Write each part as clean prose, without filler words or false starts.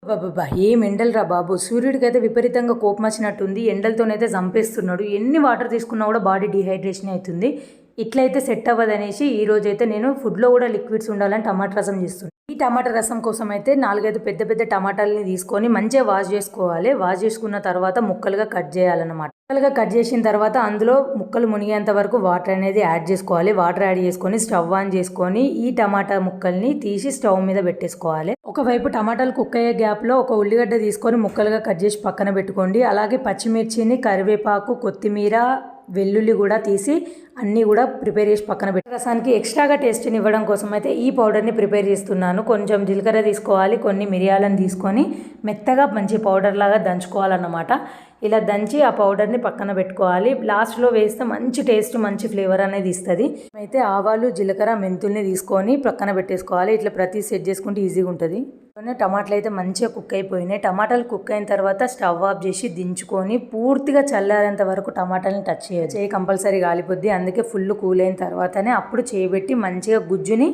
బాబా ఏం ఎండలరా బాబు, సూర్యుడికైతే విపరీతంగా కోపం వచ్చినట్టుంది. ఎండలతోనైతే చంపేస్తున్నాడు. ఎన్ని వాటర్ తీసుకున్నా కూడా బాడీ డిహైడ్రేషన్ అవుతుంది. ఇట్లయితే సెట్ అవ్వదనేసి ఈ రోజైతే నేను ఫుడ్లో కూడా లిక్విడ్స్ ఉండాలని టమాటా రసం చేస్తున్నాను. ఈ టమాటా రసం కోసం అయితే 4-5 పెద్ద పెద్ద టమాటాలని తీసుకొని మంచిగా వాష్ చేసుకోవాలి. వాష్ చేసుకున్న తర్వాత ముక్కలుగా కట్ చేయాలన్నమాట. ముక్కలుగా కట్ చేసిన తర్వాత అందులో ముక్కలు మునిగేంత వరకు వాటర్ అనేది యాడ్ చేసుకోవాలి. వాటర్ యాడ్ చేసుకొని స్టవ్ ఆన్ చేసుకొని ఈ టమాటా ముక్కల్ని తీసి స్టవ్ మీద పెట్టేసుకోవాలి. ఒకవైపు టమాటాలు కుక్ అయ్యే గ్యాప్లో ఒక ఉల్లిగడ్డ తీసుకొని ముక్కలుగా కట్ చేసి పక్కన పెట్టుకోండి. అలాగే పచ్చిమిర్చిని, కరివేపాకు, కొత్తిమీర, వెల్లుల్లి కూడా తీసి అన్నీ కూడా ప్రిపేర్ చేసి పక్కన పెట్టి రసానికి ఎక్స్ట్రాగా టేస్ట్ని ఇవ్వడం కోసం అయితే ఈ పౌడర్ని ప్రిపేర్ చేస్తున్నాను. కొంచెం జీలకర్ర తీసుకోవాలి, కొన్ని మిరియాలను తీసుకొని మెత్తగా మంచి పౌడర్ లాగా దంచుకోవాలన్నమాట. ఇలా దంచి ఆ పౌడర్ని పక్కన పెట్టుకోవాలి. లాస్ట్లో వేస్తే మంచి టేస్ట్, మంచి ఫ్లేవర్ అనేది ఇస్తుంది. అయితే ఆవాలు, జీలకర్ర, మెంతుల్ని తీసుకొని పక్కన పెట్టేసుకోవాలి. ఇట్లా ప్రతి సెట్ చేసుకుంటే ఈజీగా ఉంటుంది. టమాటాలు అయితే మంచిగా కుక్ అయిపోయినాయి. టమాటాలు కుక్ అయిన తర్వాత స్టవ్ ఆఫ్ చేసి దించుకొని పూర్తిగా చల్లారేంత వరకు టమాటాలని టచ్ చేయొచ్చు. చేయి కంపల్సరీ కాలిపోద్ది. అందుకే ఫుల్ కూల్ అయిన తర్వాతనే అప్పుడు చేయబెట్టి మంచిగా గుజ్జుని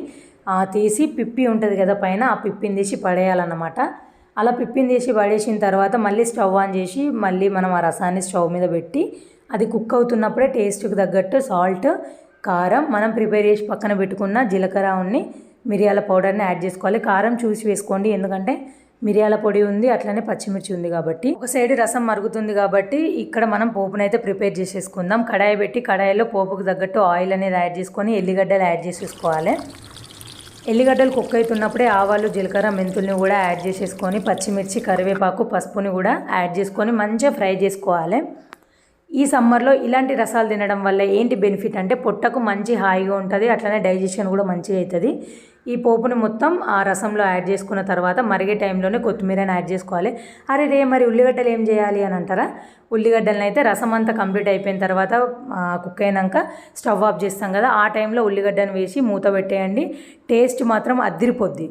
తీసి పిప్పి ఉంటుంది కదా పైన, ఆ పిప్పిని తీసి పడేయాలన్నమాట. అలా పిప్పిని తీసి పడేసిన తర్వాత మళ్ళీ స్టవ్ ఆన్ చేసి మళ్ళీ మనం ఆ రసాన్ని స్టవ్ మీద పెట్టి అది కుక్ అవుతున్నప్పుడే టేస్ట్కి తగ్గట్టు సాల్ట్, కారం, మనం ప్రిపేర్ చేసి పక్కన పెట్టుకున్న జీలకర్ర ఉన్ని మిరియాల పౌడర్ని యాడ్ చేసుకోవాలి. కారం చూసి వేసుకోండి, ఎందుకంటే మిరియాల పొడి ఉంది, అట్లనే పచ్చిమిర్చి ఉంది కాబట్టి. ఒక సైడ్ రసం మరుగుతుంది కాబట్టి ఇక్కడ మనం పోపునైతే ప్రిపేర్ చేసేసుకుందాం. కడాయి పెట్టి కడాయిలో పోపుకు తగ్గట్టు ఆయిల్ అనేది యాడ్ చేసుకొని ఎల్లిగడ్డలు యాడ్ చేసేసుకోవాలి. ఎల్లిగడ్డలు కుక్ అవుతున్నప్పుడే ఆవాలు, జీలకర్ర, మెంతుల్ని కూడా యాడ్ చేసేసుకొని పచ్చిమిర్చి, కరివేపాకు, పసుపుని కూడా యాడ్ చేసుకొని మంచిగా ఫ్రై చేసుకోవాలి. ఈ సమ్మర్లో ఇలాంటి రసాలు తినడం వల్ల ఏంటి బెనిఫిట్ అంటే పొట్టకు మంచి హాయిగా ఉంటుంది, అట్లనే డైజెషన్ కూడా మంచిగా అవుతుంది. ఈ పోపుని మొత్తం ఆ రసంలో యాడ్ చేసుకున్న తర్వాత మరిగే టైంలోనే కొత్తిమీరని యాడ్ చేసుకోవాలి. మరి ఉల్లిగడ్డలు ఏం చేయాలి అని అంటారా? ఉల్లిగడ్డలను అయితే రసం అంతా కంప్లీట్ అయిపోయిన తర్వాత కుక్ అయినాక స్టవ్ ఆఫ్ చేస్తాం కదా, ఆ టైంలో ఉల్లిగడ్డను వేసి మూత పెట్టేయండి. టేస్ట్ మాత్రం అదిరిపోద్ది.